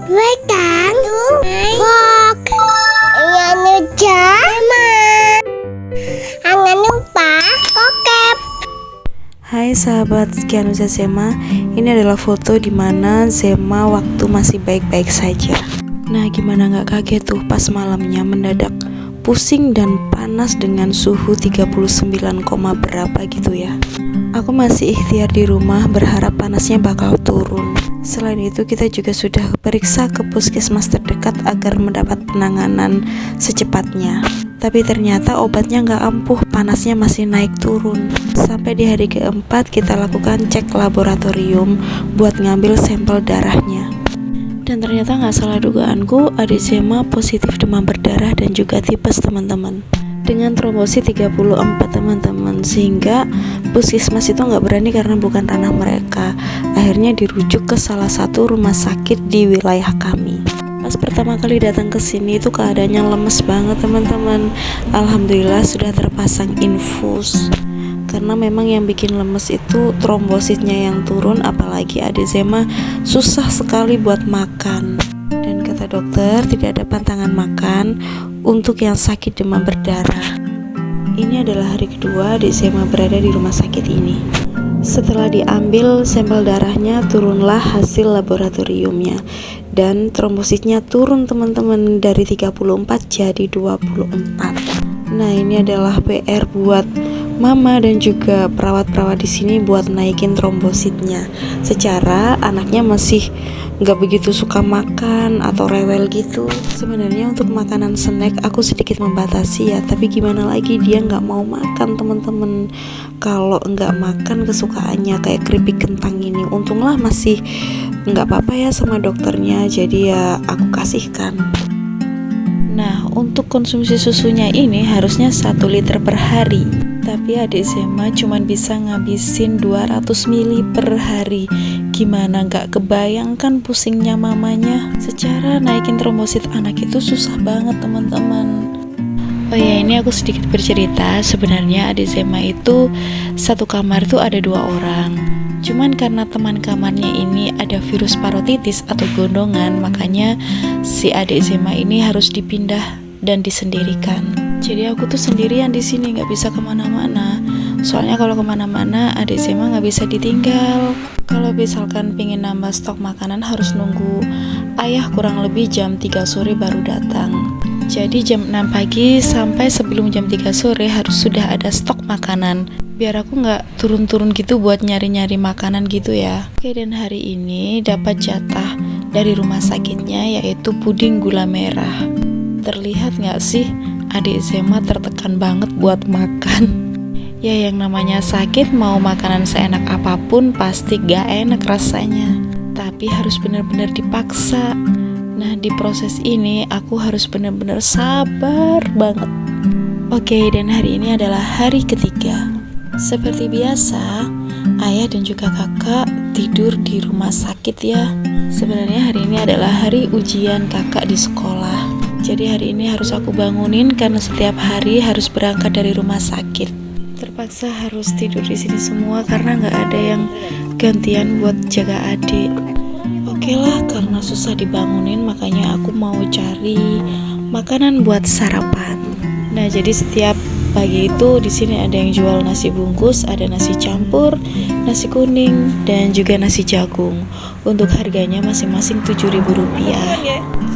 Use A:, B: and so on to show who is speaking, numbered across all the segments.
A: Wetan, fok, nganu jama, angan lupa, kokep.
B: Hai sahabat Kianuza Zema, ini adalah foto di mana Zema waktu masih baik-baik saja. Nah, gimana nggak kaget tuh pas malamnya mendadak pusing dan panas dengan suhu 39, berapa gitu ya. Aku masih ikhtiar di rumah berharap panasnya bakal turun. Selain itu kita juga sudah periksa ke puskesmas terdekat agar mendapat penanganan secepatnya. Tapi ternyata obatnya nggak ampuh, panasnya masih naik turun. Sampai di hari keempat kita lakukan cek laboratorium buat ngambil sampel darahnya. Dan ternyata nggak salah dugaanku, adik Zema positif demam berdarah dan juga tipes teman-teman. Dengan trombosit 34 teman-teman, sehingga puskesmas itu nggak berani karena bukan ranah mereka. Akhirnya dirujuk ke salah satu rumah sakit di wilayah kami. Pas pertama kali datang ke sini itu keadaannya lemes banget teman-teman. Alhamdulillah sudah terpasang infus. Karena memang yang bikin lemes itu trombositnya yang turun, apalagi adik Zema susah sekali buat makan. Dan kata dokter tidak ada pantangan makan untuk yang sakit demam berdarah. Ini adalah hari kedua adik Zema berada di rumah sakit ini. Setelah diambil sampel darahnya, turunlah hasil laboratoriumnya. Dan trombositnya turun teman-teman dari 34 jadi 24. Nah, ini adalah PR buat mama dan juga perawat-perawat di sini buat naikin trombositnya. Secara anaknya masih nggak begitu suka makan atau rewel gitu. Sebenarnya untuk makanan snack aku sedikit membatasi ya, tapi gimana lagi dia nggak mau makan teman-teman. Kalau nggak makan kesukaannya kayak keripik kentang ini, untunglah masih nggak apa-apa ya sama dokternya, jadi ya aku kasihkan. Nah, untuk konsumsi susunya ini harusnya 1 liter per hari. Tapi adik Zema cuma bisa ngabisin 200 ml per hari. Gimana nggak kebayangkan pusingnya mamanya. Secara naikin trombosit anak itu susah banget teman-teman. Oh ya, ini aku sedikit bercerita. Sebenarnya adik Zema itu satu kamar tuh ada 2 orang. Cuman karena teman kamarnya ini ada virus parotitis atau gondongan, makanya si adik Zema ini harus dipindah dan disendirikan. Jadi aku tuh sendirian di sini, nggak bisa kemana-mana. Soalnya kalau kemana-mana adik Zema nggak bisa ditinggal. Kalau misalkan pengen nambah stok makanan harus nunggu ayah kurang lebih jam 3 sore baru datang. Jadi jam 6 pagi sampai sebelum jam 3 sore harus sudah ada stok makanan, biar aku nggak turun-turun gitu buat nyari-nyari makanan gitu ya. Oke, dan hari ini dapat jatah dari rumah sakitnya yaitu puding gula merah. Terlihat nggak sih adik Zema tertekan banget buat makan. Ya, yang namanya sakit mau makanan seenak apapun pasti gak enak rasanya, tapi harus benar-benar dipaksa. Nah, di proses ini aku harus benar-benar sabar banget. Oke, dan hari ini adalah hari ketiga. Seperti biasa, ayah dan juga kakak tidur di rumah sakit ya. Sebenarnya hari ini adalah hari ujian kakak di sekolah. Jadi hari ini harus aku bangunin karena setiap hari harus berangkat dari rumah sakit. Terpaksa harus tidur di sini semua karena nggak ada yang gantian buat jaga adik. Oke lah, karena susah dibangunin makanya aku mau cari makanan buat sarapan. Nah, jadi setiap pagi itu di sini ada yang jual nasi bungkus, ada nasi campur, nasi kuning, dan juga nasi jagung. Untuk harganya masing-masing Rp7.000.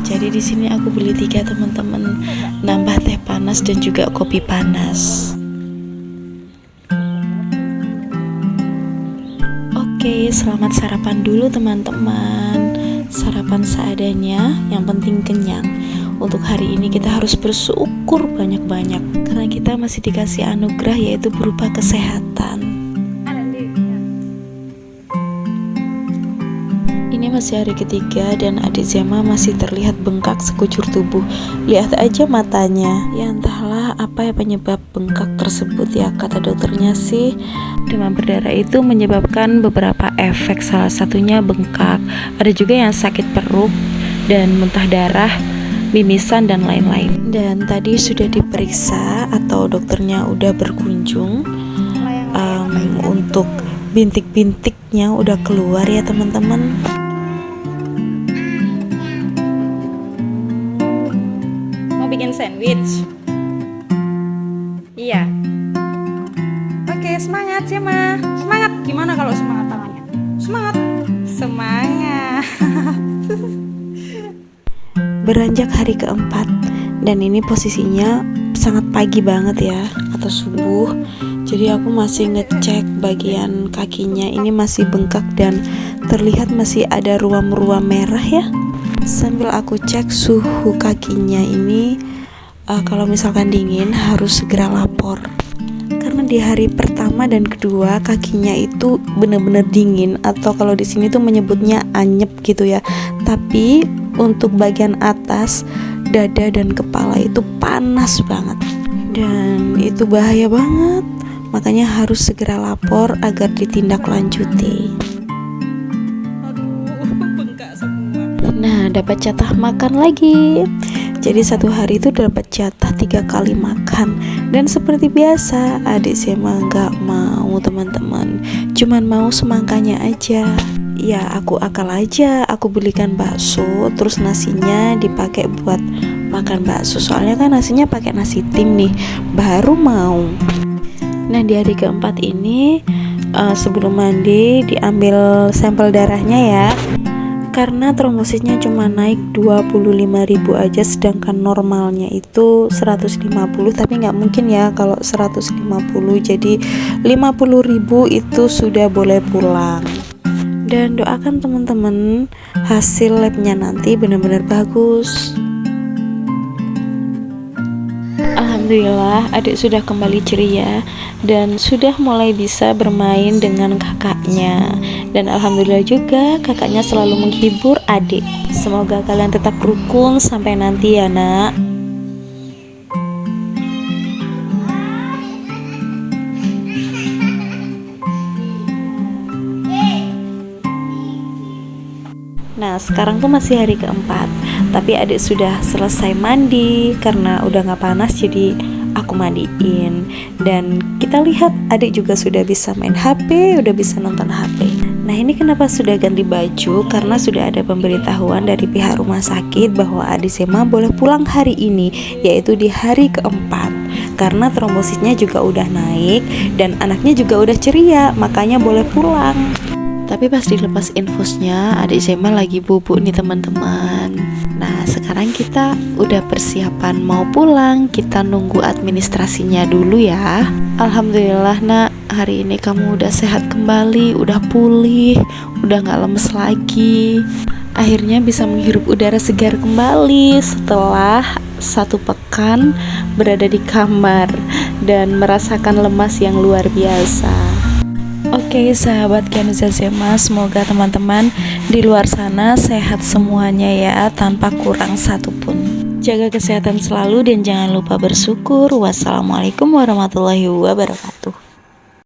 B: Jadi di sini aku beli 3 teman-teman, nambah teh panas dan juga kopi panas. Oke, selamat sarapan dulu teman-teman. Sarapan seadanya, yang penting kenyang. Untuk hari ini kita harus bersyukur banyak-banyak karena kita masih dikasih anugerah yaitu berupa kesehatan. Ini masih hari ketiga dan adik Zema masih terlihat bengkak sekujur tubuh. Lihat aja matanya. Ya entahlah apa ya penyebab bengkak tersebut ya. Kata dokternya sih demam berdarah itu menyebabkan beberapa efek, salah satunya bengkak. Ada juga yang sakit perut dan muntah darah, mimisan dan lain-lain. Dan tadi sudah diperiksa atau dokternya udah berkunjung untuk bintik-bintiknya udah keluar ya teman-teman. bikin sandwich? Iya. Oke, semangat ya, Ma. Semangat. Gimana kalau semangat tangannya? Semangat. Semangat. Beranjak hari keempat, dan ini posisinya sangat pagi banget ya, atau subuh. Jadi aku masih ngecek bagian kakinya, ini masih bengkak dan terlihat masih ada ruam-ruam merah ya. Sambil aku cek suhu kakinya ini, kalau misalkan dingin harus segera lapor. Karena di hari pertama dan kedua kakinya itu bener-bener dingin, atau kalau di sini tuh menyebutnya anyep gitu ya. Tapi untuk bagian atas dada dan kepala itu panas banget, dan itu bahaya banget. Makanya harus segera lapor agar ditindaklanjuti. Aduh, bengkak semua. Nah, dapat jatah makan lagi. Jadi satu hari itu dapat jatah 3 kali makan. Dan seperti biasa, adik Sema nggak mau teman-teman, cuman mau semangkanya aja. Ya aku akal aja, aku belikan bakso, terus nasinya dipakai buat makan bakso. Soalnya kan nasinya pakai nasi tim nih, baru mau. Nah di hari keempat ini sebelum mandi diambil sampel darahnya ya. Karena trombositnya cuma naik 25.000 aja, sedangkan normalnya itu 150, tapi nggak mungkin ya kalau 150, jadi 50.000 itu sudah boleh pulang. Dan doakan teman-teman hasil labnya nanti benar-benar bagus. Alhamdulillah adik sudah kembali ceria dan sudah mulai bisa bermain dengan kakaknya. Dan alhamdulillah juga kakaknya selalu menghibur adik. Semoga kalian tetap rukun sampai nanti ya nak. Nah sekarang tuh masih hari keempat, tapi adik sudah selesai mandi karena udah gak panas, jadi aku mandiin. Dan kita lihat adik juga sudah bisa main HP, udah bisa nonton HP. Nah ini kenapa sudah ganti baju, karena sudah ada pemberitahuan dari pihak rumah sakit bahwa adik Sema boleh pulang hari ini, yaitu di hari keempat. Karena trombositnya juga udah naik dan anaknya juga udah ceria, makanya boleh pulang. Tapi pas dilepas infusnya, adik Sema lagi bubuk nih teman-teman. Nah sekarang kita udah persiapan mau pulang, kita nunggu administrasinya dulu ya. Alhamdulillah nak, hari ini kamu udah sehat kembali, udah pulih, udah gak lemes lagi. Akhirnya bisa menghirup udara segar kembali setelah 1 pekan berada di kamar dan merasakan lemas yang luar biasa. Oke sahabat Kenza Sema, semoga teman-teman di luar sana sehat semuanya ya, tanpa kurang satupun. Jaga kesehatan selalu dan jangan lupa bersyukur. Wassalamualaikum warahmatullahi wabarakatuh.